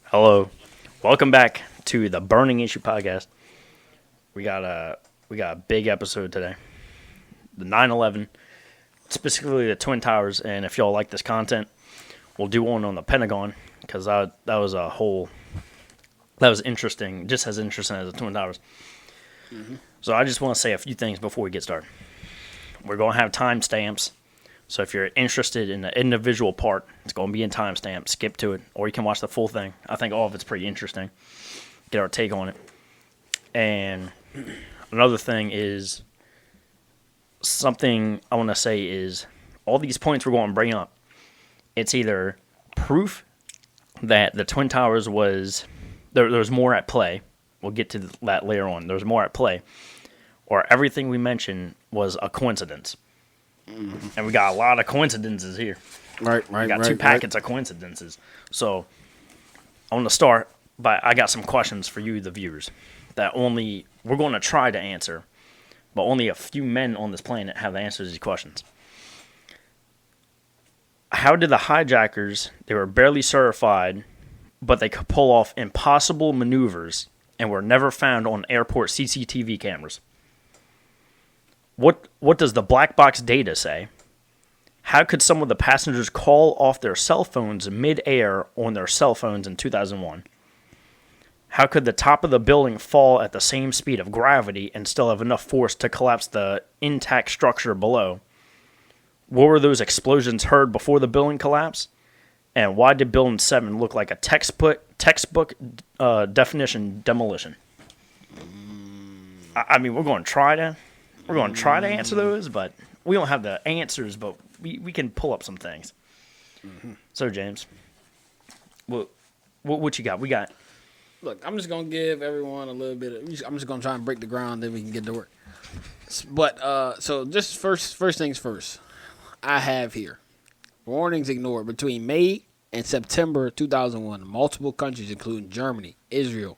Hello, welcome back to the Burning Issue Podcast. We got a big episode today. The 9/11, specifically the Twin Towers, and if y'all like this content, we'll do one on the Pentagon because that was interesting, just as interesting as the Twin Towers. Mm-hmm. So I just want to say a few things before we get started. We're going to have timestamps. So if you're interested in the individual part, it's going to be in timestamp. Skip to it, or you can watch the full thing. I think all of it's pretty interesting. Get our take on it. And another thing is, something I want to say is, all these points we're going to bring up, it's either proof that the Twin Towers was, there was more at play. We'll get to that later on. There's more at play. Or everything we mentioned was a coincidence. And we got a lot of coincidences here. Right. We got two packets of coincidences. So I want to start by, I got some questions for you, the viewers, that only we're going to try to answer, but only a few men on this planet have the answers to these questions. How did the hijackers, they were barely certified, but they could pull off impossible maneuvers and were never found on airport CCTV cameras? What does the black box data say? How could some of the passengers call off their cell phones mid-air on their cell phones in 2001? How could the top of the building fall at the same speed of gravity and still have enough force to collapse the intact structure below? What were those explosions heard before the building collapsed? And why did Building 7 look like a textbook definition demolition? I mean, we're going to try to answer those, but we don't have the answers, but we can pull up some things. Mm-hmm. So, James, what you got? Look, I'm just gonna give everyone a little bit I'm just gonna try and break the ground, then we can get to work. But so just first things first. I have here warnings ignored between May and September 2001. Multiple countries, including Germany, Israel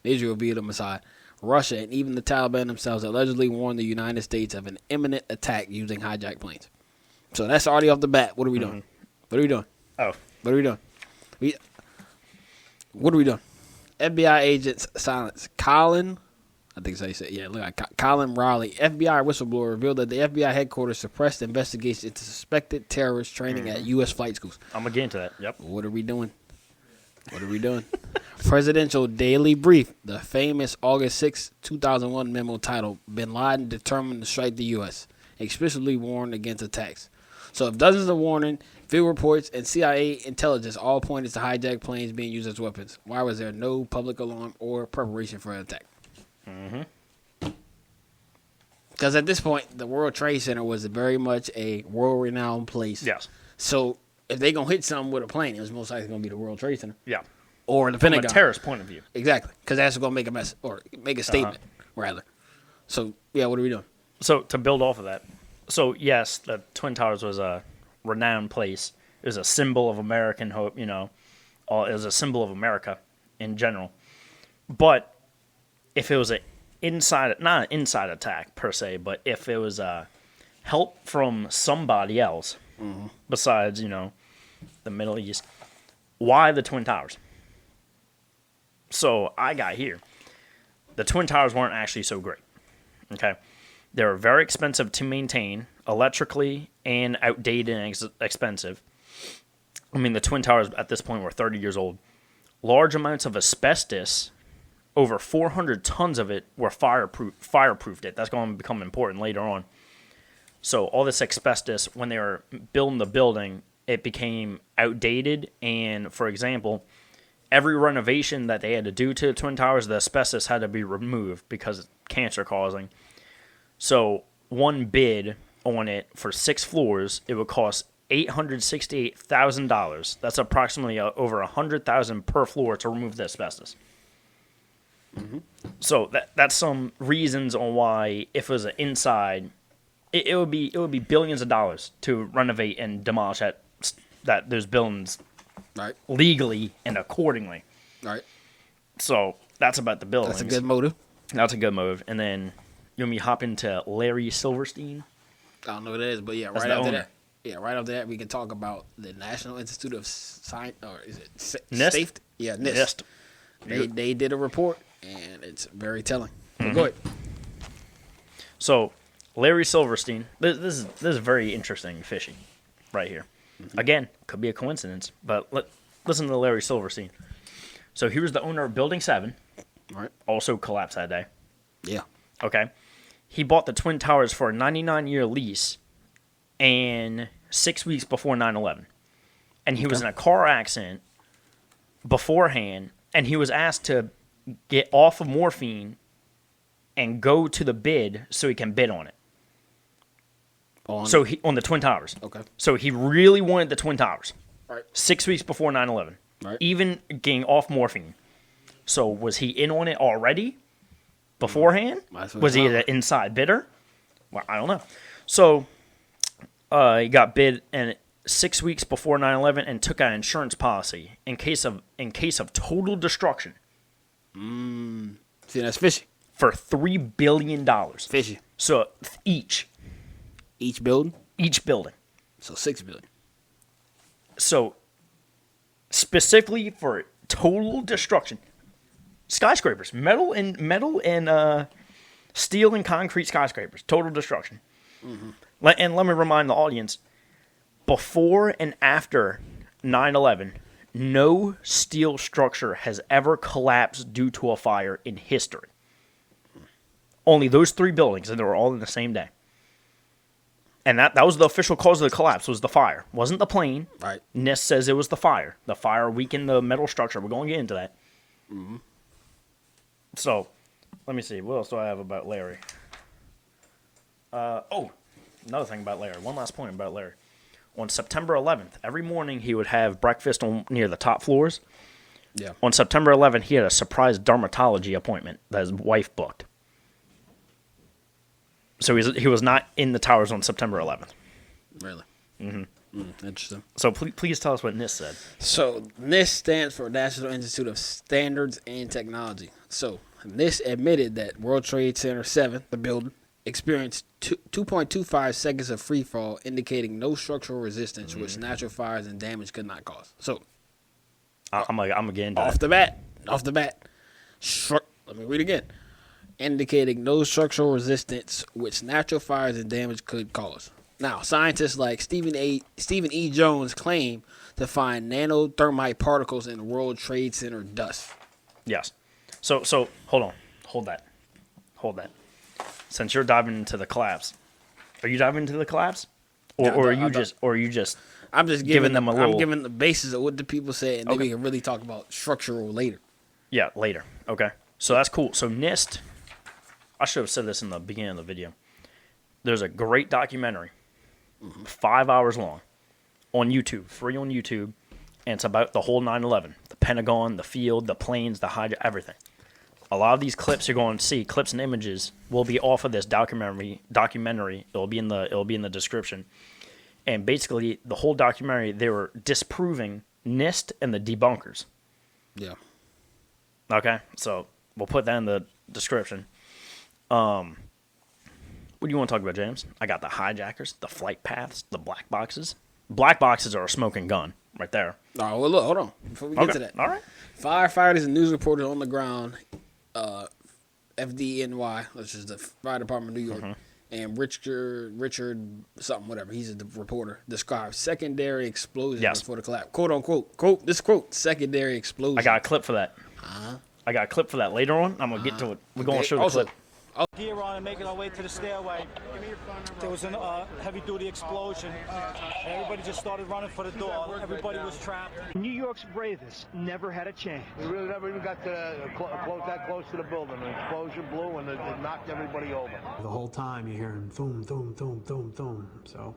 via the Mossad, Russia, and even the Taliban themselves allegedly warned the United States of an imminent attack using hijacked planes. So that's already off the bat. What are we doing? What are we doing? Oh. What are we doing? What are we doing? FBI agents silence Colin. I think that's how you say it. Yeah, look at Colin Raleigh. FBI whistleblower revealed that the FBI headquarters suppressed investigations into suspected terrorist training at U.S. flight schools. I'm going to get into that. Yep. What are we doing? Presidential Daily Brief, the famous August 6, 2001 memo titled, Bin Laden Determined to Strike the U.S., explicitly warned against attacks. So if dozens of warning, field reports, and CIA intelligence all pointed to hijacked planes being used as weapons, why was there no public alarm or preparation for an attack? Because at this point, the World Trade Center was very much a world-renowned place. Yes. So if they're going to hit something with a plane, it was most likely going to be the World Trade Center. Yeah. Or the Pentagon. From a terrorist point of view. Exactly. Because that's going to make a mess, or make a statement, rather. So, yeah, what are we doing? So, to build off of that, so, yes, the Twin Towers was a renowned place. It was a symbol of American hope, it was a symbol of America in general. But if it was not an inside attack, per se, but if it was help from somebody else, besides, the Middle East, why the Twin Towers? So I got here. The Twin Towers weren't actually so great. Okay. They were very expensive to maintain, electrically, and outdated and expensive. I mean, the Twin Towers at this point were 30 years old. Large amounts of asbestos, over 400 tons of it, were fireproofed it. That's going to become important later on. So all this asbestos, when they were building the building, it became outdated. And, for example, every renovation that they had to do to the Twin Towers, the asbestos had to be removed because it's cancer-causing. So one bid on it for 6 floors, it would cost $868,000. That's approximately over $100,000 per floor to remove the asbestos. Mm-hmm. So that's some reasons on why, if it was an inside, it would be billions of dollars to renovate and demolish those buildings, right, legally and accordingly. Right. So that's about the buildings. That's a good motive. And then you want me to hop into Larry Silverstein? I don't know what it is, but yeah, right after that, we can talk about the National Institute of Science, or is it Nist? Safety? Yeah, Nist. They did a report, and it's very telling. Go ahead. So, Larry Silverstein, this is very interesting fishing right here. Again, could be a coincidence, but listen to Larry Silverstein. So he was the owner of Building 7, Right. also collapsed that day. Yeah. Okay. He bought the Twin Towers for a 99-year lease and 6 weeks before 9/11. And he was in a car accident beforehand, and he was asked to get off of morphine and go to the bid so he can bid on it. On the Twin Towers. Okay. So he really wanted the Twin Towers. Right. 6 weeks before 9/11. Right. Even getting off morphine. So was he in on it already beforehand? Was he an inside bidder? Well, I don't know. So he got bid and 6 weeks before 9/11 and took out an insurance policy in case of total destruction. See, that's fishy. For $3 billion. Fishy. So each building. So $6 billion. So specifically for total destruction, skyscrapers, metal and steel and concrete skyscrapers, total destruction. And let me remind the audience, before and after 9/11, no steel structure has ever collapsed due to a fire in history. Only those 3 buildings, and they were all in the same day. And that was the official cause of the collapse, was the fire. Wasn't the plane. Right. Nist says it was the fire. The fire weakened the metal structure. We're going to get into that. So, let me see. What else do I have about Larry? Another thing about Larry. One last point about Larry. On September 11th, every morning he would have breakfast near the top floors. Yeah. On September 11th, he had a surprise dermatology appointment that his wife booked. So he was not in the towers on September 11th. Really? Interesting. So please tell us what NIST said. So NIST stands for National Institute of Standards and Technology. So NIST admitted that World Trade Center 7, the building, experienced 2.25 seconds of free fall, indicating no structural resistance, which natural fires and damage could not cause. So I'm gonna get into off the bat. Let me read again. Indicating no structural resistance, which natural fires and damage could cause. Now, scientists like Stephen E. Jones claim to find nanothermite particles in World Trade Center dust. Yes. So hold that. Since you're diving into the collapse, are you diving into the collapse, or are you just? I'm just giving them a little. I'm giving the basis of what the people say, and then we can really talk about structural later. Yeah, later. Okay. So that's cool. So NIST. I should have said this in the beginning of the video. There's a great documentary, 5 hours long, on YouTube, free on YouTube, and it's about the whole 9/11, the Pentagon, the field, the planes, the everything. A lot of these clips you're going to see, clips and images, will be off of this documentary. It'll be in the description. And basically, the whole documentary, they were disproving NIST and the debunkers. Yeah. Okay, so we'll put that in the description. What do you want to talk about, James? I got the hijackers, the flight paths, the black boxes. Black boxes are a smoking gun right there. All right, well, look, hold on. Before we get to that. All right. Firefighters and news reporters on the ground, FDNY, which is the Fire Department of New York, and Richard something, whatever, he's a reporter, described secondary explosion before the collapse. Quote, unquote, this quote, secondary explosion. I got a clip for that. I got a clip for that later on. I'm going to get to it. We're going to show the clip. Gear on and making our way to the stairway. There was a heavy-duty explosion. Everybody just started running for the door. Everybody was trapped. New York's bravest never had a chance. We really never even got to that close to the building. An explosion blew and it knocked everybody over. The whole time you're hearing boom, boom, boom, boom, boom. So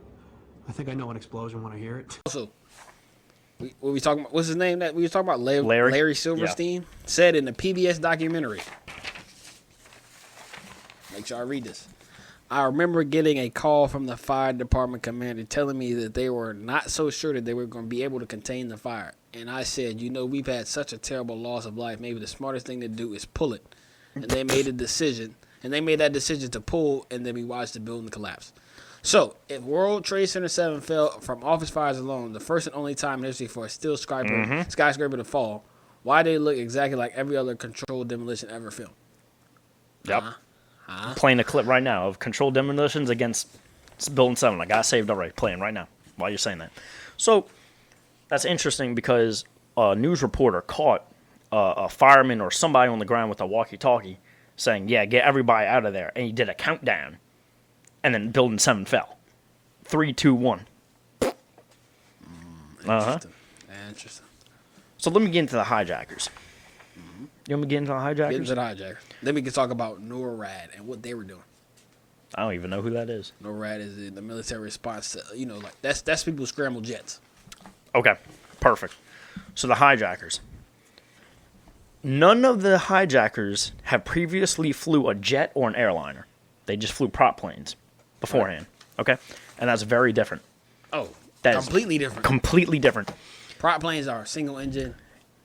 I think I know an explosion when I hear it. Also, what we talking about? What's his name? That we were talking about? Larry Silverstein said in the PBS documentary. Make sure I read this. I remember getting a call from the fire department commander telling me that they were not so sure that they were going to be able to contain the fire. And I said, we've had such a terrible loss of life. Maybe the smartest thing to do is pull it. And they made a decision. And they made that decision to pull, and then we watched the building collapse. So, if World Trade Center 7 fell from office fires alone, the first and only time in history for a steel skyscraper to fall, Why they look exactly like every other controlled demolition ever filmed? Yep. Playing a clip right now of controlled demolitions against Building 7. I got it saved already. Playing right now while you're saying that. So that's interesting because a news reporter caught a fireman or somebody on the ground with a walkie-talkie saying, yeah, get everybody out of there. And he did a countdown. And then Building 7 fell. 3, 2, 1. Interesting. So let me get into the hijackers. You want me to get into the hijackers? Get into the hijackers. Then we can talk about NORAD and what they were doing. I don't even know who that is. NORAD is the military response to, like that's people who scramble jets. Okay, perfect. So the hijackers. None of the hijackers have previously flew a jet or an airliner. They just flew prop planes beforehand. Right. Okay? And that's very different. Oh, That completely different. Completely different. Prop planes are single engine.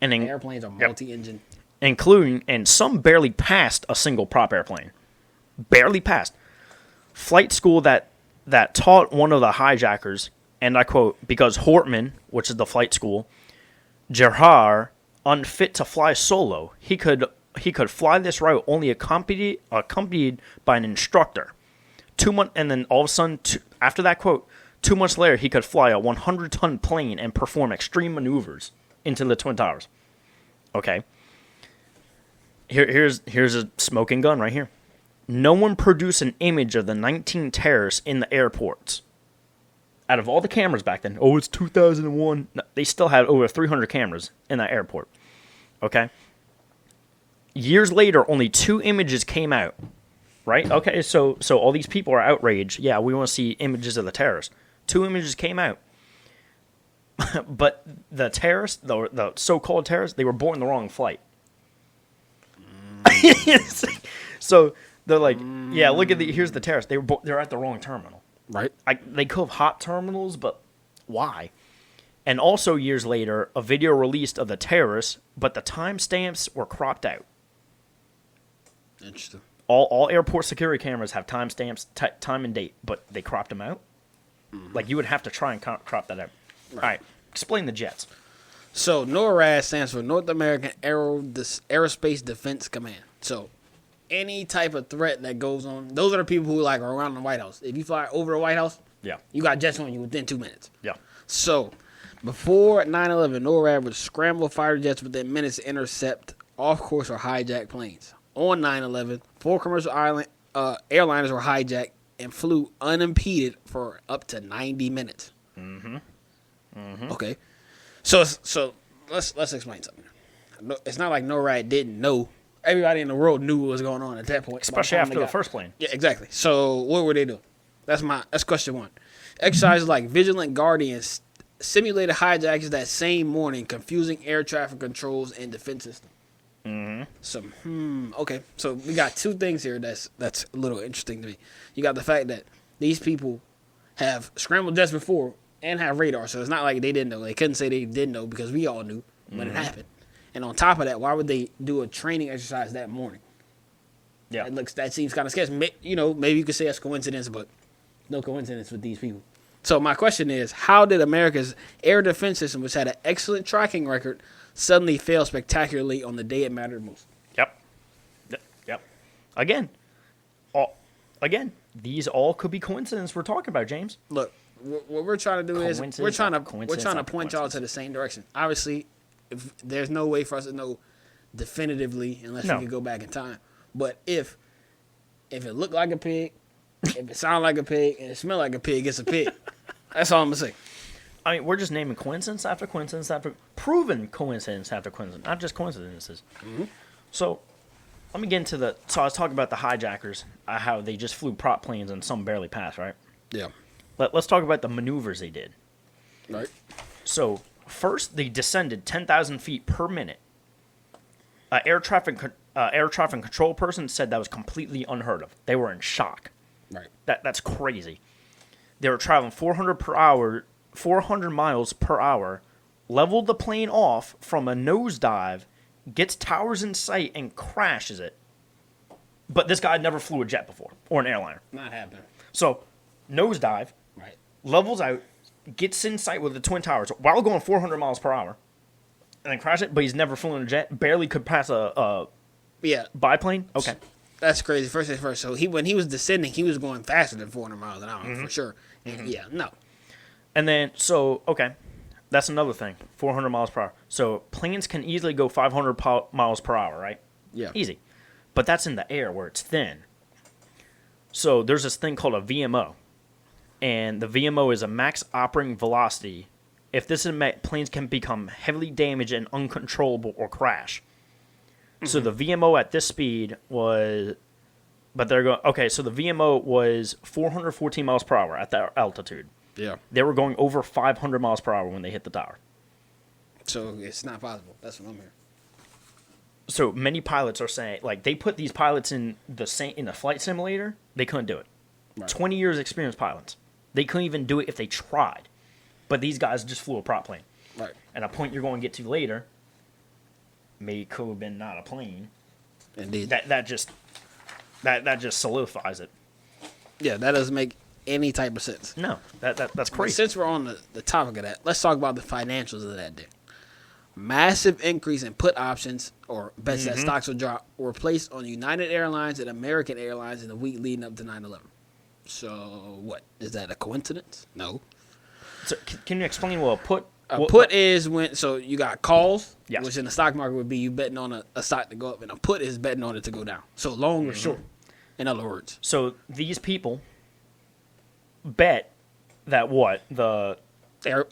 And airplanes are multi-engine. Including, and some barely passed a single prop airplane. Barely passed. Flight school that taught one of the hijackers, and I quote, because Hortman, which is the flight school, Gerhard, unfit to fly solo, he could fly this route only accompanied by an instructor. 2 months, and then all of a sudden, after that quote, 2 months later, he could fly a 100-ton plane and perform extreme maneuvers into the Twin Towers. Okay. Here's a smoking gun right here. No one produced an image of the 19 terrorists in the airports. Out of all the cameras back then, it's 2001. No, they still had over 300 cameras in that airport. Okay? Years later, only 2 images came out. Right? Okay, so all these people are outraged. Yeah, we want to see images of the terrorists. 2 images came out. But the terrorists, the so-called terrorists, they were born in the wrong flight. So they're like, yeah, look at here's the terrorists. They're at the wrong terminal. Right. They could have hot terminals, but why? And also years later, a video released of the terrorists, but the timestamps were cropped out. Interesting. All airport security cameras have timestamps, time and date, but they cropped them out. Like you would have to try and crop that out. Right. All right, explain the jets. So NORAD stands for North American Aerospace Defense Command. So any type of threat that goes on, those are the people who are around the White House. If you fly over the White House, yeah, you got jets on you within 2 minutes. Yeah. So before 9/11, NORAD would scramble fighter jets within minutes to intercept off-course or hijacked planes. On 9/11, 4 commercial airliners were hijacked and flew unimpeded for up to 90 minutes. Okay. So let's explain something. It's not like NORAD didn't know. Everybody in the world knew what was going on at that point. Especially after the first plane. Yeah, exactly. So what were they doing? That's question 1. Exercises like Vigilant Guardians simulated hijackers that same morning, confusing air traffic controls and defense systems. So, okay. So we got 2 things here that's a little interesting to me. You got the fact that these people have scrambled jets before and have radar, so it's not like they didn't know. They couldn't say they didn't know because we all knew when it happened. And on top of that, why would they do a training exercise that morning? Yeah, that seems kind of sketchy. Maybe you could say that's coincidence, but no coincidence with these people. So my question is, how did America's air defense system, which had an excellent tracking record, suddenly fail spectacularly on the day it mattered most? Yep. Again, these all could be coincidence we're talking about, James. Look, what we're trying to do is we're trying to point y'all to the same direction. Obviously, if there's no way for us to know definitively unless we can go back in time. But if it looked like a pig, if it sounded like a pig, and it smelled like a pig, it's a pig. That's all I'm gonna say. I mean, we're just naming coincidence after coincidence after proven coincidence after coincidence, not just coincidences. So let me get into so I was talking about the hijackers, how they just flew prop planes and some barely passed, right? Yeah. Let's talk about the maneuvers they did. Right. So first, they descended 10,000 feet per minute. Air traffic control person said that was completely unheard of. They were in shock. Right. That's crazy. They were traveling 400 miles per hour, leveled the plane off from a nosedive, gets towers in sight, and crashes it. But this guy never flew a jet before, or an airliner. Not happening. So, nosedive, right, levels out, gets in sight with the Twin Towers while going 400 miles per hour, And then crashed it, but he's never flown a jet. Barely could pass a Yeah. biplane. Okay. That's crazy. First things first. So when he was descending, he was going faster than 400 miles an hour for sure. And yeah, no. And then, that's another thing. 400 miles per hour. So planes can easily go 500 miles per hour, right? Yeah. Easy. But that's in the air where it's thin. So there's this thing called a VMO. And the VMO is a max operating velocity. If this is met, planes can become heavily damaged and uncontrollable or crash. So the VMO at this speed was, but they're going, okay, so the VMO was 414 miles per hour at that altitude. Yeah. They were going over 500 miles per hour when they hit the tower. So it's not possible. That's what I'm hearing. So many pilots are saying, like, they put these pilots in the flight simulator, they couldn't do it. Right. 20 years experienced pilots. They couldn't even do it if they tried. But these guys just flew a prop plane. Right. And a point you're going to get to later, could have been not a plane. Indeed. That just solidifies it. Yeah, that doesn't make any type of sense. No, that's But crazy. since we're on the topic of that, let's talk about the financials of that day. Massive increase in put options or bets that stocks will drop were placed on United Airlines and American Airlines in the week leading up to 9/11. So what? Is that a coincidence? No. So, can you explain what a put? A put is when, so you got calls, Yes. which in the stock market would be you betting on a stock to go up, and a put is betting on it to go down. So long or short, in other words. So these people bet that what the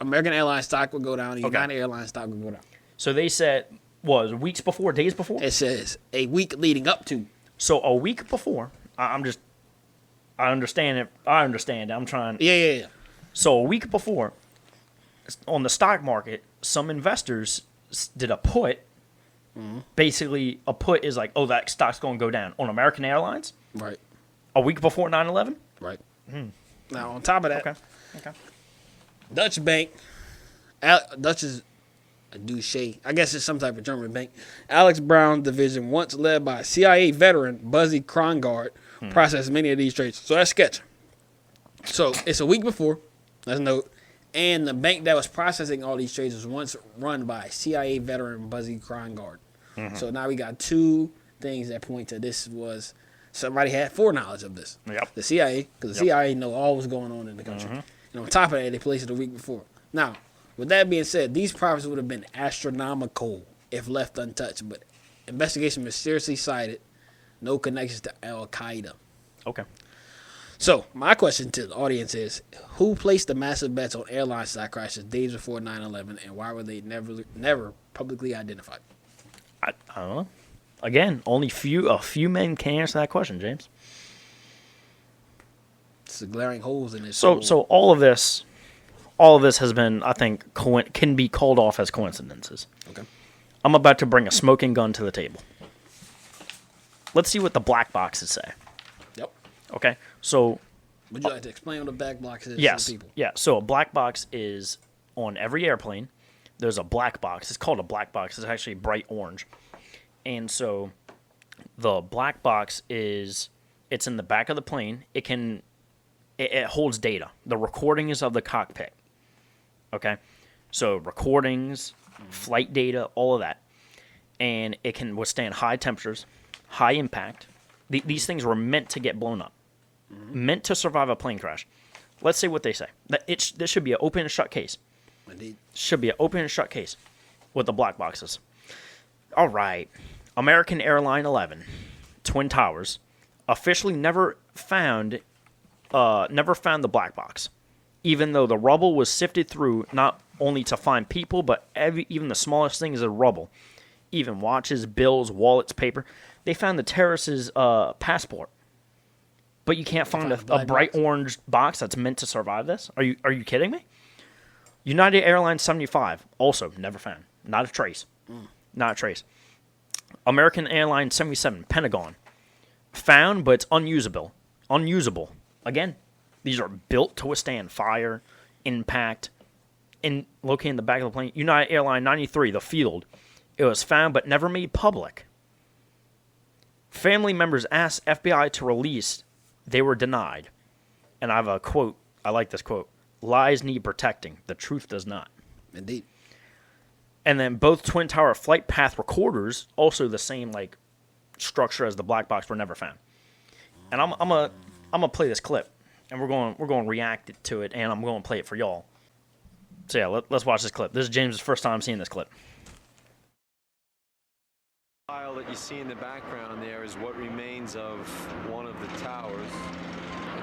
American Airlines stock would go down, the United Airlines stock would go down. so they said was weeks before, days before. It says a week leading up to. So a week before, I understand it. I understand. I'm trying. Yeah. So a week before, on the stock market, some investors did a put. Basically, a put is like, oh, that stock's going to go down on American Airlines Right. a week before 9/11. Right. Now, on top of that, Okay. Dutch bank, Dutch is a douche. I guess it's some type of German bank. Alex Brown division, once led by CIA veteran Buzzy Krongard, processed many of these trades. So that's sketch. So it's a week before. Let's note. And the bank that was processing all these trades was once run by CIA veteran Buzzy Krongard. So now we got two things that point to this was somebody had foreknowledge of this. Yep. The CIA, because the CIA know all what's going on in the country. And on top of that, they placed it a week before. Now, with that being said, these profits would have been astronomical if left untouched. But investigation mysteriously cited no connections to Al Qaeda. Okay. So, my question to the audience is, who placed the massive bets on airline stock crashes days before 9/11, and why were they never publicly identified? I don't know. Again, only a few men can answer that question, James. It's the glaring holes in this. So all of this has been, I think, can be called off as coincidences. Okay. I'm about to bring a smoking gun to the table. Let's see what the black boxes say. Yep. Okay, so Would you like to explain what the back box is yes, to the people? yeah. So a black box is on every airplane. There's a black box. It's called a black box. It's actually bright orange, and so the black box it's in the back of the plane. It holds data. The recordings of the cockpit. Okay, so recordings, flight data, all of that, and it can withstand high temperatures, high impact. These things were meant to get blown up, meant to survive a plane crash. Let's say what they say. This should be an open and shut case. Indeed. Should be an open and shut case with the black boxes. All right, American Airline 11, Twin Towers, officially never found the black box, even though the rubble was sifted through not only to find people, but even the smallest things of rubble, even watches, bills, wallets, paper. They found the terrorist's passport, but you can't find a bright orange box that's meant to survive this. Are you kidding me? United Airlines 75 also never found, not a trace, not a trace. American Airlines 77 Pentagon found, but it's unusable. Again, these are built to withstand fire, impact, and located in the back of the plane. United Airlines 93, the field. It was found but never made public. Family members asked FBI to release. They were denied. And I have a quote. I like this quote. Lies need protecting. The truth does not. Indeed. And then both Twin Tower flight path recorders, also the same like structure as the black box, were never found. And I'm gonna play this clip, and we're going to react to it, and I'm going to play it for y'all. So yeah, let's watch this clip. This is James' first time seeing this clip. The file that you see in the background there is what remains of one of the towers.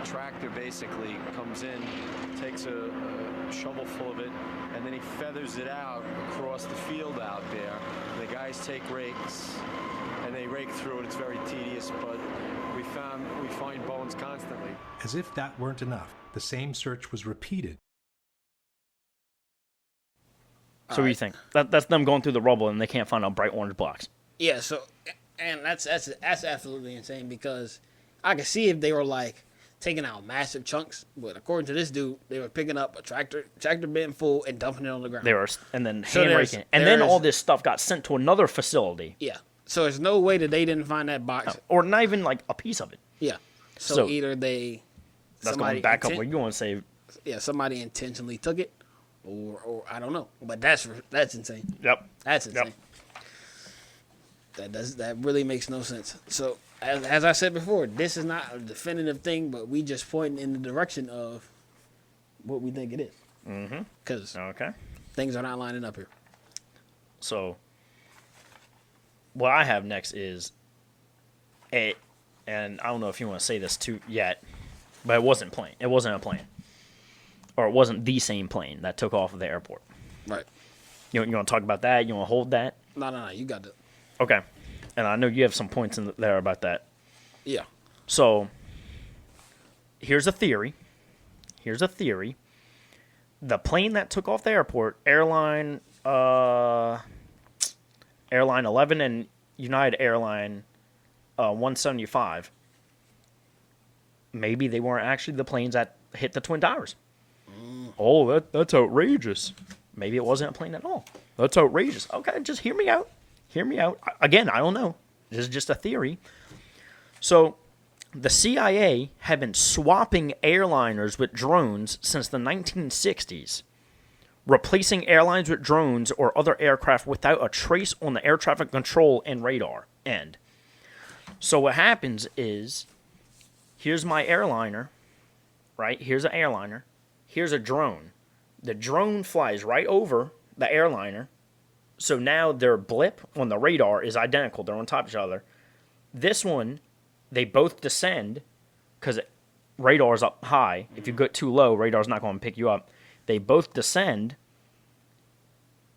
A tractor basically comes in, takes a shovel full of it, and then he feathers it out across the field out there. The guys take rakes, and they rake through it. It's very tedious, but we find bones constantly. As if that weren't enough, the same search was repeated. So what do you think? That's them going through the rubble, and they can't find a bright orange box. Yeah, so, and that's absolutely insane, because I could see if they were like taking out massive chunks, but according to this dude, they were picking up a tractor bin full and dumping it on the ground. They were, and then So hand there's- raking it. And then there's- all this stuff got sent to another facility. Yeah, so there's no way that they didn't find that box. Or not even like a piece of it. Yeah, so So, either they That's somebody going back up inten- where you want to say, yeah, somebody intentionally took it, or I don't know, but that's insane. yep. That's insane. That really makes no sense. So as I said before, this is not a definitive thing, but we just pointing in the direction of what we think it is. Mm-hmm. Because Okay. things are not lining up here. So, what I have next is and I don't know if you want to say this too yet, but it wasn't plane. It wasn't a plane, or it wasn't the same plane that took off of the airport. Right. You want to talk about that? You want to hold that? No. You got to. Okay. And I know you have some points in there about that. Yeah. So, here's a theory. The plane that took off the airport, Airline 11 and United Airline 175, maybe they weren't actually the planes that hit the Twin Towers. Oh, that's outrageous. Maybe it wasn't a plane at all. That's outrageous. Okay, just hear me out. Again, I don't know. This is just a theory. So, the CIA had been swapping airliners with drones since the 1960s, replacing airlines with drones or other aircraft without a trace on the air traffic control and radar end. So what happens is, here's my airliner, right? Here's an airliner. Here's a drone. The drone flies right over the airliner. So now their blip on the radar is identical. They're on top of each other. This one, they both descend because radar's up high. If you go too low, radar's not going to pick you up. They both descend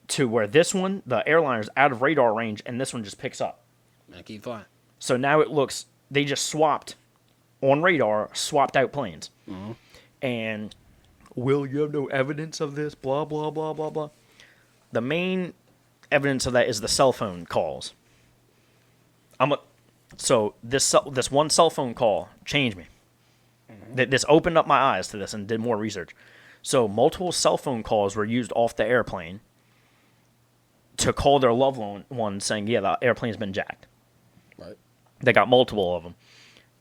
to where this one, the airliner's out of radar range, and this one just picks up. Man, keep flying. So now it looks, they just swapped on radar, swapped out planes. Mm-hmm. And, Will, you have no evidence of this? Blah, blah, blah, blah, blah. The main evidence of that is the cell phone calls. So this one cell phone call changed me. Mm-hmm. This opened up my eyes to this and did more research. So multiple cell phone calls were used off the airplane to call their loved one saying, yeah, the airplane's been jacked. Right. They got multiple of them.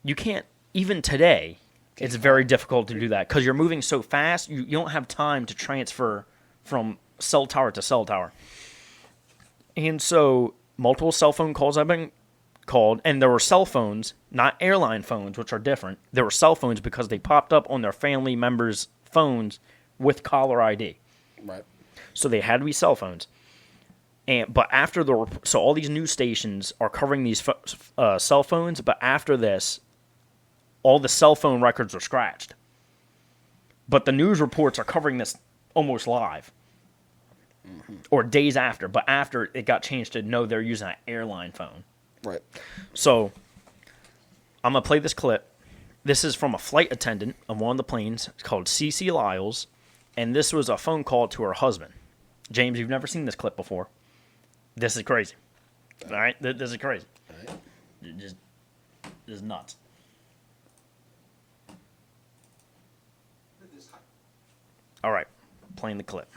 You can't, even today, it's very difficult to do that because you're moving so fast, you don't have time to transfer from cell tower to cell tower. And so multiple cell phone calls have been called, and there were cell phones, not airline phones, which are different. There were cell phones because they popped up on their family members' phones with caller ID. Right. So they had to be cell phones. But after so all these news stations are covering these cell phones, but after this, all the cell phone records are scratched. But the news reports are covering this almost live. Mm-hmm. Or days after. But after it got changed to no, they're using an airline phone. Right. So, I'm going to play this clip. This is from a flight attendant on one of the planes. It's called CC Lyles. And this was a phone call to her husband. James, you've never seen this clip before. This is crazy. All right? This is crazy. All right. Just nuts. All right. Playing the clip.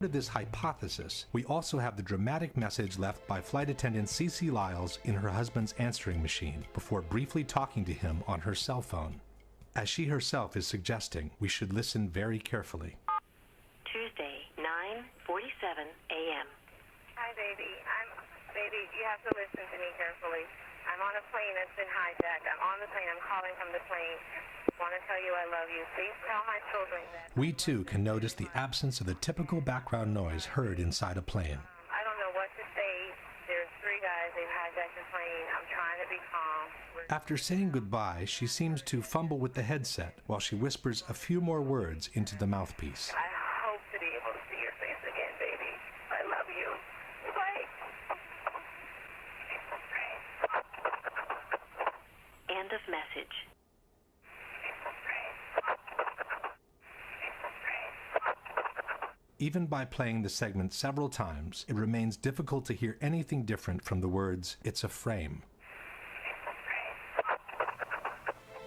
To this hypothesis, we also have the dramatic message left by flight attendant CC Lyles in her husband's answering machine before briefly talking to him on her cell phone. As she herself is suggesting, we should listen very carefully. Tuesday, you have to listen to me carefully. I'm on a plane that's been hijacked. I'm on the plane. I'm calling from the plane. I want to tell you I love you. Please tell my children that. We too can notice the absence of the typical background noise heard inside a plane. I don't know what to say. There's 3 guys. They've hijacked the plane. I'm trying to be calm. After saying goodbye, she seems to fumble with the headset while she whispers a few more words into the mouthpiece. I hope to be able to see your face again, baby. I love you. Bye. End of message. Even by playing the segment several times, it remains difficult to hear anything different from the words, "It's a frame."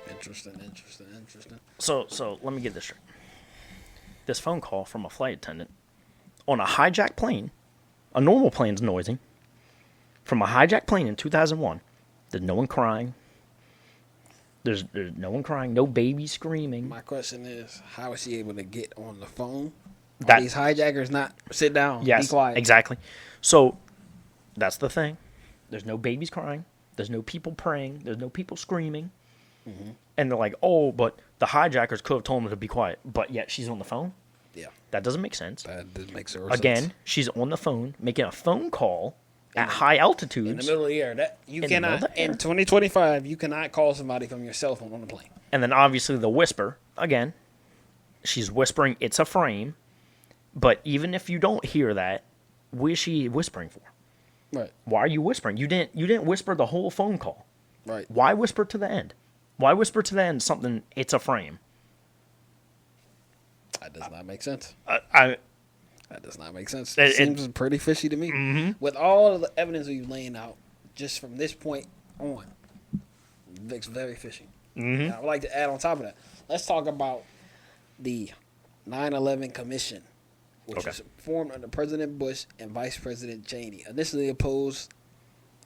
Interesting. So let me get this straight. This phone call from a flight attendant on a hijacked plane, a normal plane's noisy, from a hijacked plane in 2001. There's no one crying. There's no one crying, no baby screaming. My question is, how is she able to get on the phone? That, These hijackers not sit down, yes, be quiet. Exactly. So that's the thing. There's no babies crying. There's no people praying. There's no people screaming. Mm-hmm. And they're like, oh, but the hijackers could have told them to be quiet. But yet she's on the phone? Yeah. That doesn't make sense. That doesn't make sense. Again, she's on the phone, making a phone call at high altitudes. In the middle of the air. That you cannot, in 2025, you cannot call somebody from your cell phone on the plane. And then obviously the whisper, again, she's whispering, "It's a frame." But even if you don't hear that, what is she whispering for? Right. Why are you whispering? You didn't whisper the whole phone call. Right. Why whisper to the end? Why whisper to the end something, "It's a frame"? That does not make sense. That does not make sense. It seems pretty fishy to me. Mm-hmm. With all of the evidence we've laying out, just from this point on, it looks very fishy. Mm-hmm. I would like to add on top of that, let's talk about the 9/11 Commission, which was formed under President Bush and Vice President Cheney. Initially opposed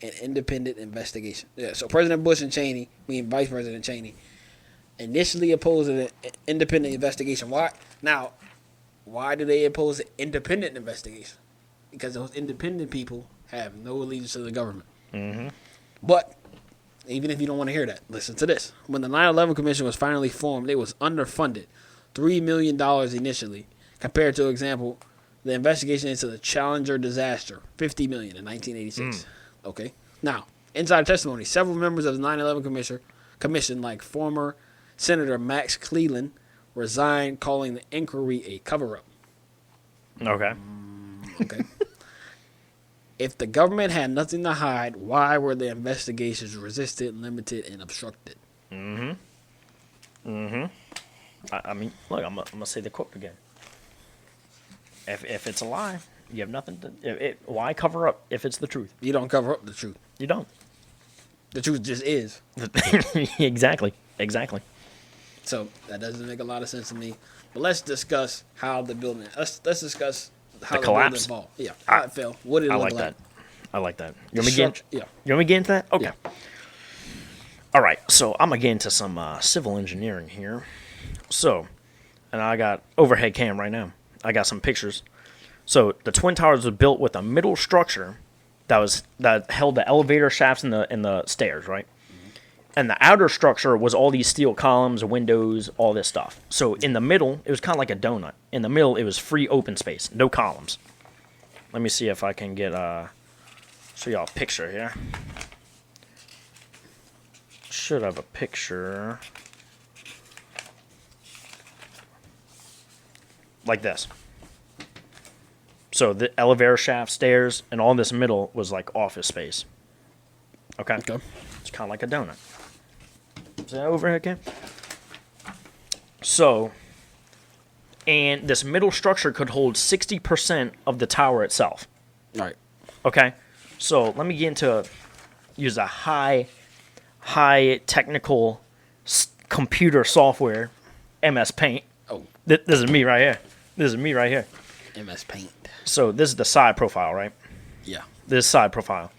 an independent investigation. Yeah, so President Bush and Cheney, Vice President Cheney, initially opposed an independent investigation. Why? Now, why do they oppose an independent investigation? Because those independent people have no allegiance to the government. Mm-hmm. But even if you don't want to hear that, listen to this. When the 9/11 Commission was finally formed, it was underfunded, $3 million initially, compared to, example, the investigation into the Challenger disaster, $50 million in 1986. Okay. Now, inside testimony, several members of the 9/11 Commission, like former Senator Max Cleland, resigned, calling the inquiry a cover-up. Okay. Okay. If the government had nothing to hide, why were the investigations resisted, limited, and obstructed? Mm-hmm. I mean, look, I'm gonna say the quote again. If it's a lie, you have nothing to. Why cover up if it's the truth? You don't cover up the truth. You don't. The truth just is. Exactly. So that doesn't make a lot of sense to me. But let's discuss how the building. Let's discuss how the building evolved. Yeah, how it fell. What did it look like? I like that. You want me to get? Yeah. You want me to get into that? Okay. Yeah. All right. So I'm gonna get into some civil engineering here. So, and I got overhead cam right now. I got some pictures. So the Twin Towers was built with a middle structure that held the elevator shafts and the stairs, right? And the outer structure was all these steel columns, windows, all this stuff. So in the middle, it was kind of like a donut. In the middle, it was free open space, no columns. Let me see if I can get show y'all a picture here. Should have a picture like this. So the elevator shaft, stairs, and all this middle was like office space. Okay. It's kind of like a donut. Is that overhead cam? So, and this middle structure could hold 60% of the tower itself. Right. Okay. So let me get into use a high technical computer software, MS Paint. Oh. This is me right here. MS Paint. So this is the side profile, right? Yeah. This side profile.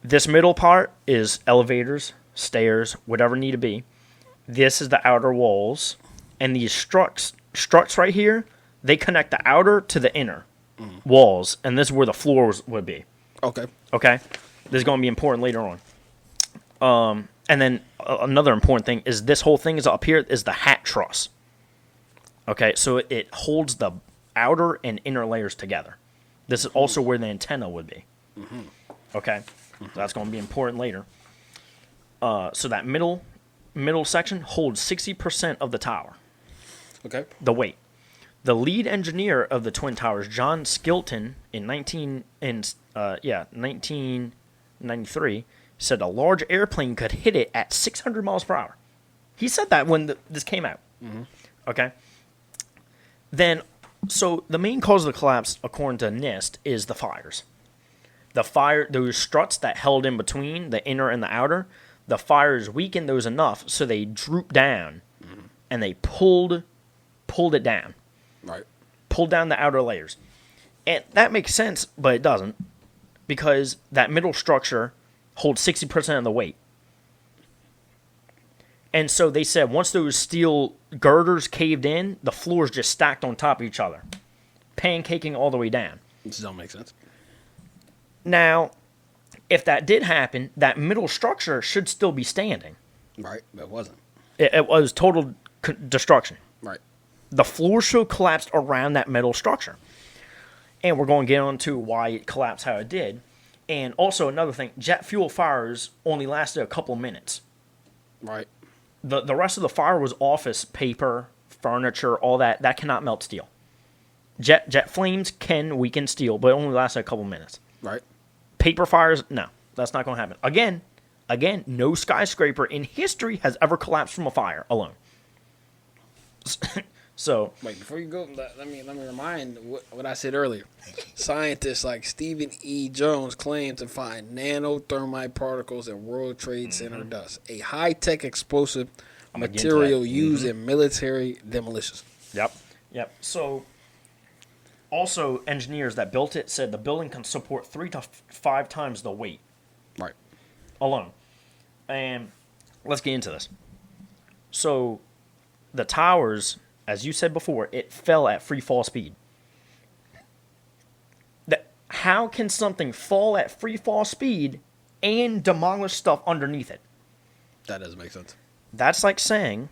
This middle part is elevators, stairs, whatever need to be. This is the outer walls. And these struts right here, they connect the outer to the inner walls. And this is where the floors would be. Okay. Okay? This is going to be important later on. And then another important thing is this whole thing is up here is the hat truss. Okay? So it holds the outer and inner layers together. This is also where the antenna would be. Okay? So that's going to be important later. So that middle section holds 60% of the tower. Okay. The weight. The lead engineer of the Twin Towers, John Skilton, in 1993, said a large airplane could hit it at 600 miles per hour. He said that when this came out. Okay? Then, so the main cause of the collapse, according to Nist, is the fires. Those struts that held in between the inner and the outer, the fires weakened those enough so they drooped down and they pulled it down. Right. Pulled down the outer layers. And that makes sense, but it doesn't. Because that middle structure holds 60% of the weight. And so they said once those steel girders caved in, the floors just stacked on top of each other. Pancaking all the way down. This don't make sense. Now, if that did happen, that middle structure should still be standing. Right, but it wasn't. It was total destruction. Right. The floor should have collapsed around that metal structure. And we're going to get on to why it collapsed how it did. And also another thing, jet fuel fires only lasted a couple minutes. Right. The rest of the fire was office paper, furniture, all that. That cannot melt steel. Jet flames can weaken steel, but it only lasted a couple minutes. Right. Paper fires, no. That's not going to happen. Again, no skyscraper in history has ever collapsed from a fire alone. So wait, before you go, let me remind what I said earlier. Scientists like Stephen E. Jones claim to find nanothermite particles in World Trade Center dust, a high-tech explosive material used in military demolitions. Yep. So also engineers that built it said the building can support 3 to 5 times the weight. Right. Alone. And let's get into this. So the towers, as you said before, it fell at free fall speed. How can something fall at free fall speed and demolish stuff underneath it? That doesn't make sense. That's like saying,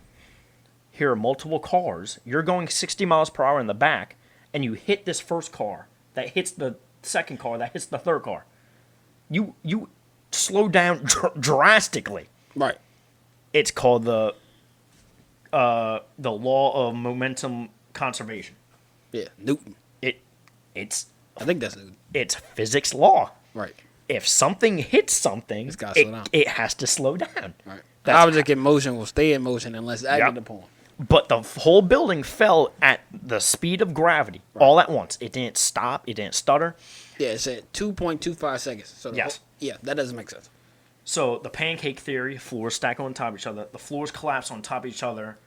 here are multiple cars, you're going 60 miles per hour in the back, and you hit this first car, that hits the second car, that hits the third car. You slow down drastically. Right. It's called the law of momentum conservation. Yeah, Newton. It's. I think that's Newton. It's physics law. Right. If something hits something, it's gotta slow down. It has to slow down. Right. The object in motion will stay in motion unless acted upon. But the whole building fell at the speed of gravity all at once. It didn't stop. It didn't stutter. Yeah, it said 2.25 seconds. So yes. That doesn't make sense. So the pancake theory, floors stack on top of each other. The floors collapse on top of each other,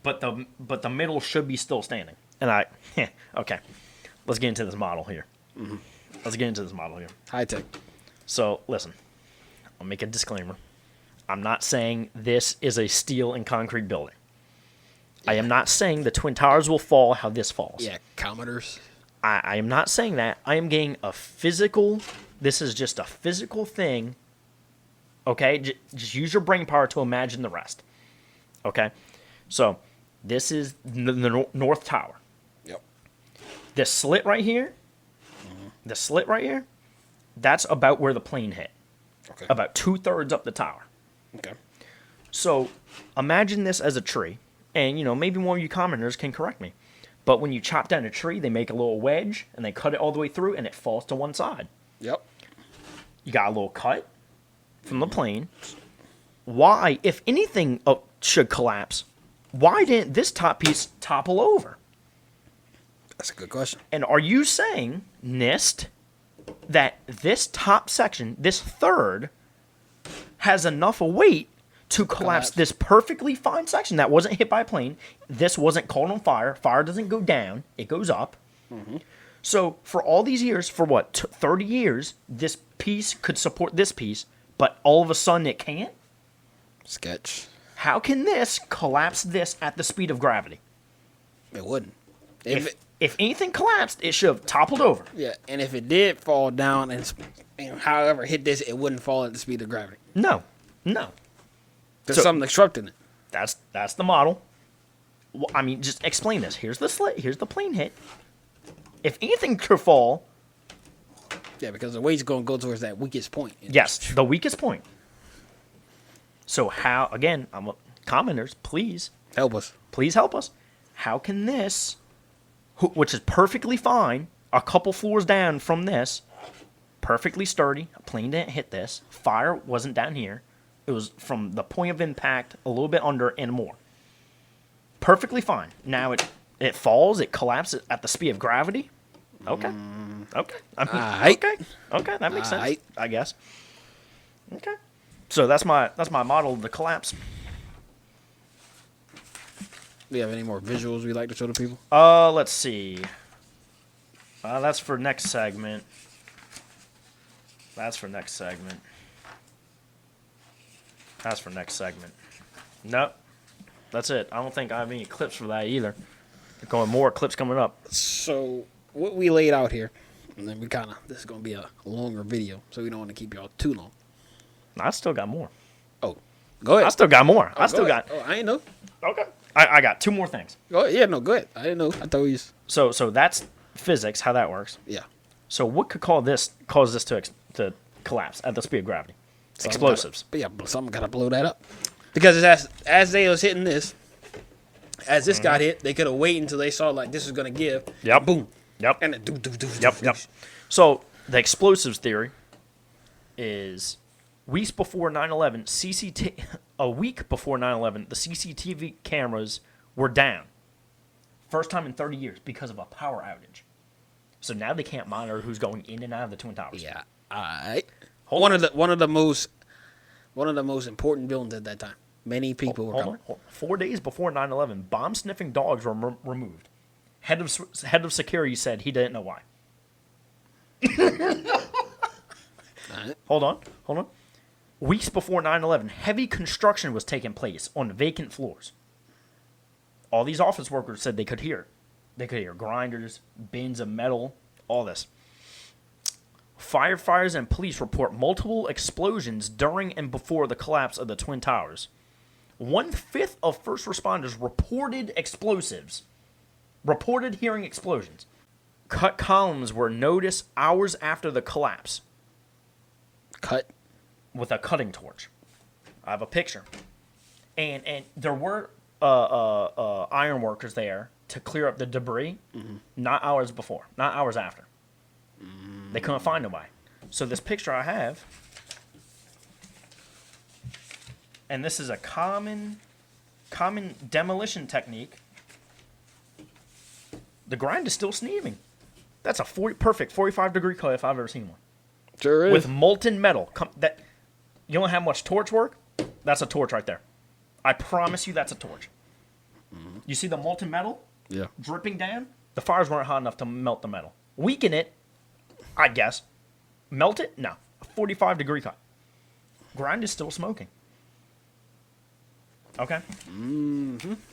but the middle should be still standing. And okay, let's get into this model here. High tech. So listen, I'll make a disclaimer. I'm not saying this is a steel and concrete building. Yeah. I am not saying the Twin Towers will fall how this falls. Yeah, kilometers. I am not saying that. I am getting a physical. This is just a physical thing. Okay, just use your brain power to imagine the rest. Okay, so this is the North Tower. Yep. This slit right here. The slit right here. That's about where the plane hit. Okay. About 2/3 up the tower. Okay. So imagine this as a tree, and maybe one of you commenters can correct me, but when you chop down a tree, they make a little wedge and they cut it all the way through, and it falls to one side. Yep. You got a little cut from the plane. Why, if anything should collapse, why didn't this top piece topple over? That's a good question. And are you saying, Nist, that this top section, this third, has enough weight to collapse this perfectly fine section that wasn't hit by a plane? This wasn't caught on fire. Fire doesn't go down. It goes up. Mm-hmm. So for all these years, for what, 30 years, this piece could support this piece, but all of a sudden it can't? Sketch. How can this collapse this at the speed of gravity? It wouldn't. If anything collapsed, it should have toppled over. Yeah, and if it did fall down and however hit this, it wouldn't fall at the speed of gravity. No. There's something obstructing it. That's the model. Well, I mean, just explain this. Here's the plane hit. If anything could fall... Yeah, because the weight's going to go towards that weakest point. Yes, the weakest point. So how, again, commenters, please help us. Please help us. How can this, which is perfectly fine, a couple floors down from this, perfectly sturdy, a plane didn't hit this, fire wasn't down here, it was from the point of impact, a little bit under and more. Perfectly fine. Now it falls, it collapses at the speed of gravity. Okay. Okay. I mean, okay, that makes sense, I guess. Okay. So that's my model of the collapse. Do you have any more visuals we'd like to show to people? Let's see. That's for next segment. Nope. That's it. I don't think I have any clips for that either. Going more clips coming up. So what we laid out here, and then this is going to be a longer video, so we don't want to keep y'all too long. I still got more. Oh, go ahead. I still got more. Oh, I ain't know. Okay. I got two more things. Oh, yeah, no, go ahead. I didn't know. I thought we was... So that's physics, how that works. Yeah. So what could cause this to collapse at the speed of gravity? Explosives. Something got to blow that up. Because as they was hitting this, as this got hit, they could have waited until they saw like this was going to give. Yep. Boom. Yep. And then Yep. So the explosives theory is weeks before 9/11, a week before 9/11, the CCTV cameras were down. First time in 30 years because of a power outage. So now they can't monitor who's going in and out of the Twin Towers. Yeah. All right. One of the most important buildings at that time. Many people were coming. 4 days before 9/11, bomb-sniffing dogs were removed. Head of security said he didn't know why. Right. Hold on. Weeks before 9/11, heavy construction was taking place on vacant floors. All these office workers said they could hear it. They could hear grinders, bins of metal, all this. Firefighters and police report multiple explosions during and before the collapse of the Twin Towers. 1/5 of first responders reported hearing explosions. Cut columns were noticed hours after the collapse. Cut? With a cutting torch. I have a picture. And there were iron workers there to clear up the debris, not hours before, not hours after. They couldn't find nobody. So this picture I have, and this is a common demolition technique. The grind is still sneezing. That's a perfect 45-degree cut if I've ever seen one. Sure is. With molten metal. You don't have much torch work? That's a torch right there. I promise you that's a torch. You see the molten metal? Yeah. Dripping down? The fires weren't hot enough to melt the metal. Weaken it, I guess. Melt it? No. A 45-degree cut. Grind is still smoking. Okay?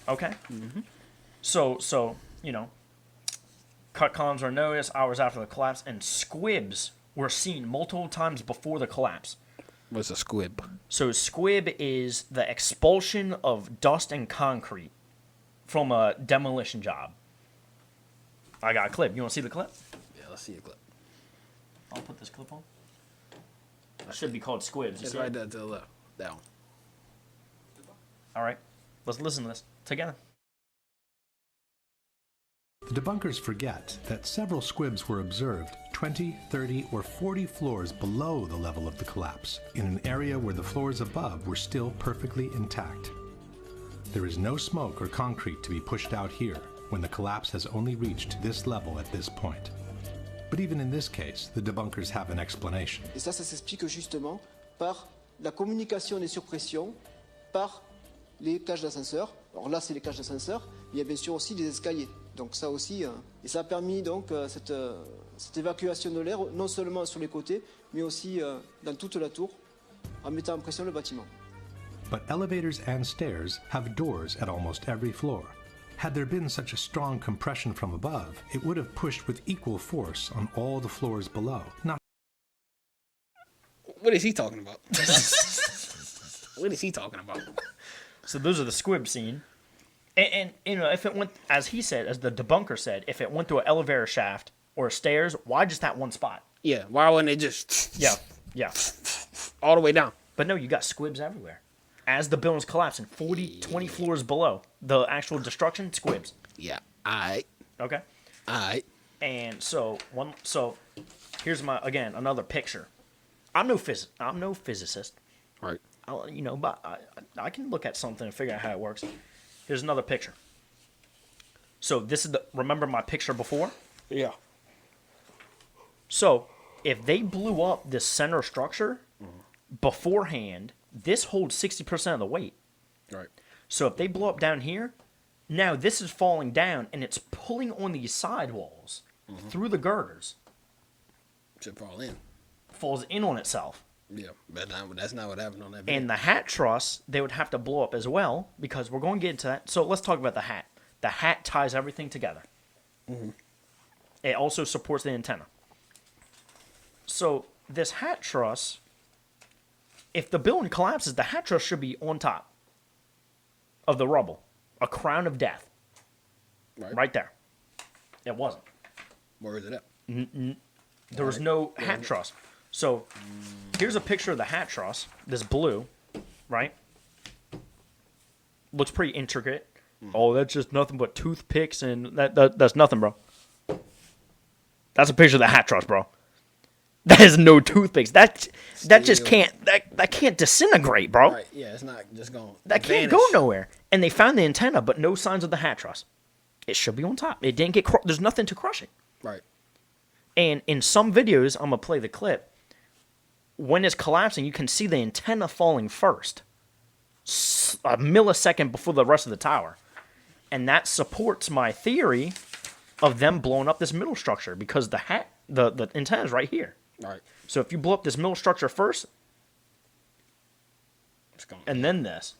Okay? So, cut columns were noticed hours after the collapse, and squibs were seen multiple times before the collapse. What's a squib? So squib is the expulsion of dust and concrete from a demolition job. I got a clip. You want to see the clip? Yeah, let's see the clip. I'll put this clip on. It should be called squibs. It's right there to the left. That one. All right. Let's listen to this together. The debunkers forget that several squibs were observed 20, 30, or 40 floors below the level of the collapse, in an area where the floors above were still perfectly intact. There is no smoke or concrete to be pushed out here when the collapse has only reached this level at this point. But even in this case, the debunkers have an explanation. Et ça s'explique justement par la communication des surpressions par les cages d'ascenseur. Alors là, c'est les cages d'ascenseur. Il y a bien sûr aussi des escaliers. Donc ça aussi, et ça a permis donc cette évacuation de l'air, non seulement sur les côtés, mais aussi dans toute la tour, en mettant en pression le bâtiment. But elevators and stairs have doors at almost every floor. Had there been such a strong compression from above, it would have pushed with equal force on all the floors below. Not What is he talking about? What is he talking about? So those are the squib scene. And you know, if it went, as he said, as the debunker said, if it went through an elevator shaft or stairs, why just that one spot? Yeah, why wouldn't it just... Yeah. all the way down? But no, you got squibs everywhere. As the building's collapsing, 20 floors below the actual destruction, squibs. Yeah, alright. Okay. Alright. And so here's another picture. I'm no physicist. Right. But I can look at something and figure out how it works. Here's another picture. So this is remember my picture before? Yeah. So if they blew up this center structure beforehand, this holds 60% of the weight. Right. So if they blow up down here, now this is falling down and it's pulling on these sidewalls through the girders. Should fall in. Falls in on itself. Yeah, but that's not what happened on that video. And the hat truss, they would have to blow up as well, because we're going to get into that. So let's talk about the hat. The hat ties everything together. It also supports the antenna. So this hat truss, if the building collapses, the hat truss should be on top of the rubble. A crown of death. Right there. It wasn't. Where is it at? There was no hat truss. So here's a picture of the hat truss. This blue, right? Looks pretty intricate. Oh, that's just nothing but toothpicks and that's nothing, bro. That's a picture of the hat truss, bro. That is no toothpicks. That just can't that can't disintegrate, bro. Right. Yeah, it's not just going. That can't go nowhere. And they found the antenna, but no signs of the hat truss. It should be on top. It didn't get. There's nothing to crush it. Right. And in some videos, I'm gonna play the clip. When it's collapsing, you can see the antenna falling first, a millisecond before the rest of the tower, and that supports my theory of them blowing up this middle structure, because the antenna is right here. Right. So if you blow up this middle structure first, and then this,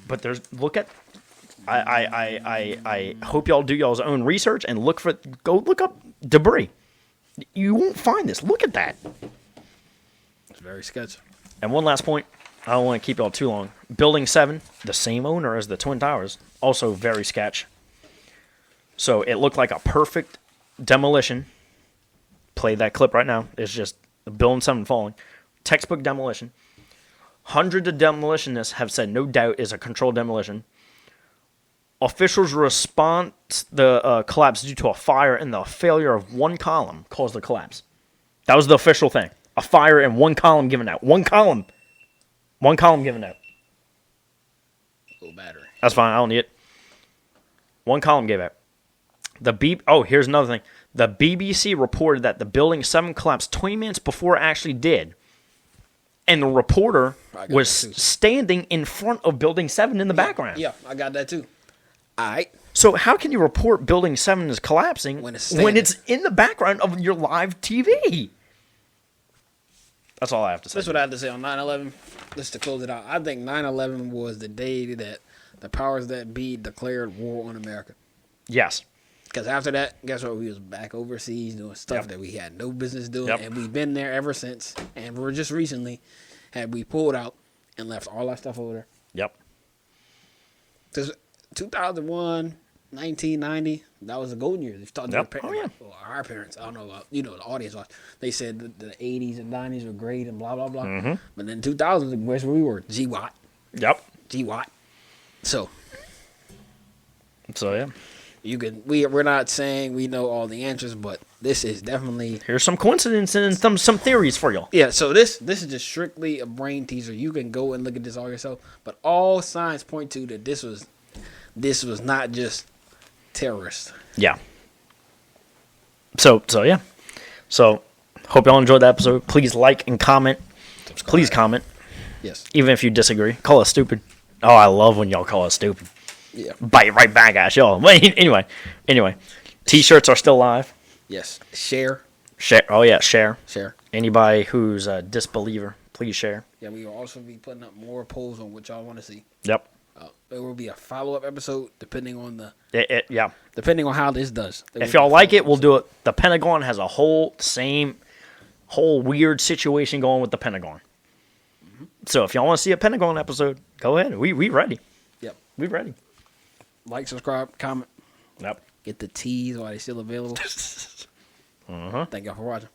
but look at. I hope y'all do y'all's own research and go look up debris. You won't find this. Look at that. It's very sketchy. And one last point. I don't want to keep y'all too long. Building 7, the same owner as the Twin Towers, also very sketch. So it looked like a perfect demolition. Play that clip right now. It's just Building 7 falling. Textbook demolition. Hundreds of demolitionists have said no doubt is a controlled demolition. Officials' response, the collapse due to a fire and the failure of one column caused the collapse. That was the official thing. A fire and one column given out. One column given out. Little battery. That's fine. I don't need it. One column gave out. Here's another thing. The BBC reported that the Building 7 collapsed 20 minutes before it actually did. And the reporter was standing in front of Building 7 in the background. Yeah, I got that too. All right. So how can you report Building 7 is collapsing when it's in the background of your live TV? That's all I have to say. That's what I have to say on 9/11. Just to close it out, I think 9/11 was the day that the powers that be declared war on America. Yes. Because after that, guess what? We was back overseas doing stuff that we had no business doing, and we've been there ever since. And we're just recently had we pulled out and left all our stuff over there. Yep. Because 2001, 1990, that was the golden years. If you talk to your parents, our parents, I don't know, the audience was. They said the 80s and 90s were great and blah, blah, blah. Mm-hmm. But then 2000s, where's where we were? G-Watt. Yep. G-Watt. So yeah. We're not saying we know all the answers, but this is definitely... Here's some coincidences and some theories for y'all. Yeah, so this is just strictly a brain teaser. You can go and look at this all yourself, but all signs point to that this was not just terrorists. Yeah. So yeah. So hope y'all enjoyed the episode. Please like and comment. Subscribe. Please comment. Yes. Even if you disagree. Call us stupid. Oh, I love when y'all call us stupid. Yeah. Bite right back at y'all. Anyway. T-shirts are still live. Yes. Share. Oh, yeah. Share. Share. Anybody who's a disbeliever, please share. Yeah, we will also be putting up more polls on what y'all want to see. Yep. There will be a follow-up episode depending on the Yeah. depending on how this does. If y'all like it, we'll do it. The Pentagon has a whole weird situation going with the Pentagon. So if y'all want to see a Pentagon episode, go ahead. We ready. Yep. We ready. Like, subscribe, comment. Yep. Get the teas while they're still available. Uh-huh. Thank y'all for watching.